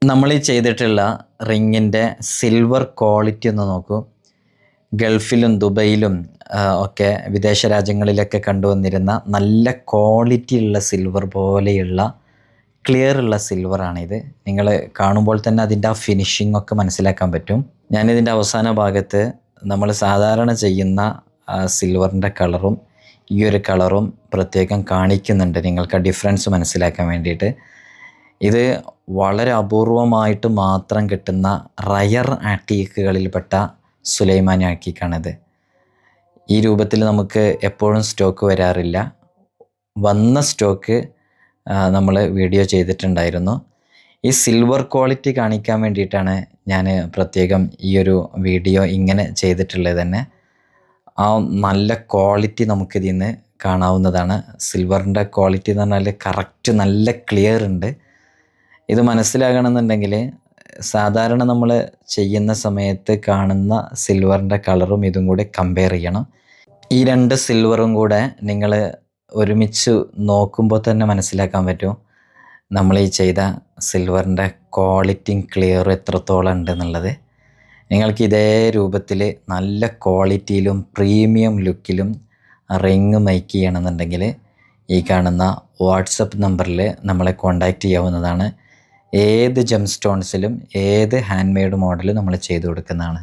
നമ്മൾ ഈ ചെയ്തിട്ടുള്ള റിങ്ങിൻ്റെ സിൽവർ ക്വാളിറ്റി ഒന്ന് നോക്കൂ. ഗൾഫിലും ദുബൈയിലും ഒക്കെ വിദേശ രാജ്യങ്ങളിലൊക്കെ കണ്ടുവന്നിരുന്ന നല്ല ക്വാളിറ്റി ഉള്ള സിൽവർ പോലെയുള്ള ക്ലിയർ ഉള്ള സിൽവറാണിത്. നിങ്ങൾ കാണുമ്പോൾ തന്നെ അതിൻ്റെ ആ ഫിനിഷിംഗ് ഒക്കെ മനസ്സിലാക്കാൻ പറ്റും. ഞാനിതിൻ്റെ അവസാന ഭാഗത്ത് നമ്മൾ സാധാരണ ചെയ്യുന്ന സിൽവറിൻ്റെ കളറും ഈ ഒരു കളറും പ്രത്യേകം കാണിക്കുന്നുണ്ട്, നിങ്ങൾക്ക് ആ ഡിഫറൻസ് മനസ്സിലാക്കാൻ വേണ്ടിയിട്ട്. ഇത് വളരെ അപൂർവമായിട്ട് മാത്രം കിട്ടുന്ന റയർ ആൻറ്റീക്കുകളിൽപ്പെട്ട സുലൈമാനി ആൻറ്റീക്കാണിത്. ഈ രൂപത്തിൽ നമുക്ക് എപ്പോഴും സ്റ്റോക്ക് വരാറില്ല. വന്ന സ്റ്റോക്ക് നമ്മൾ വീഡിയോ ചെയ്തിട്ടുണ്ടായിരുന്നു. ഈ സിൽവർ ക്വാളിറ്റി കാണിക്കാൻ വേണ്ടിയിട്ടാണ് ഞാൻ പ്രത്യേകം ഈ ഒരു വീഡിയോ ഇങ്ങനെ ചെയ്തിട്ടുള്ളത് തന്നെ. ആ നല്ല ക്വാളിറ്റി നമുക്കിതിൽ നിന്ന് കാണാവുന്നതാണ്. സിൽവറിൻ്റെ ക്വാളിറ്റി എന്ന് പറഞ്ഞാൽ കറക്റ്റ് നല്ല ക്ലിയർ ഉണ്ട്. ഇത് മനസ്സിലാകണമെന്നുണ്ടെങ്കിൽ സാധാരണ നമ്മൾ ചെയ്യുന്ന സമയത്ത് കാണുന്ന സിൽവറിൻ്റെ കളറും ഇതും കൂടി കമ്പയർ ചെയ്യണം. ഈ രണ്ട് സിൽവറും കൂടെ നിങ്ങൾ ഒരുമിച്ച് നോക്കുമ്പോൾ തന്നെ മനസ്സിലാക്കാൻ പറ്റും നമ്മൾ ഈ ചെയ്ത സിൽവറിൻ്റെ ക്വാളിറ്റിയും ക്ലിയറും എത്രത്തോളം ഉണ്ടെന്നുള്ളത്. നിങ്ങൾക്ക് ഇതേ രൂപത്തിൽ നല്ല ക്വാളിറ്റിയിലും പ്രീമിയം ലുക്കിലും റിങ് മേക്ക് ചെയ്യണമെന്നുണ്ടെങ്കിൽ ഈ കാണുന്ന വാട്സപ്പ് നമ്പറിൽ നമ്മളെ കോൺടാക്റ്റ് ചെയ്യാവുന്നതാണ്. ഏത് ജെം സ്റ്റോൺസിലും ഏത് ഹാൻഡ് മെയ്ഡ് മോഡലും നമ്മൾ ചെയ്തു കൊടുക്കുന്നതാണ്.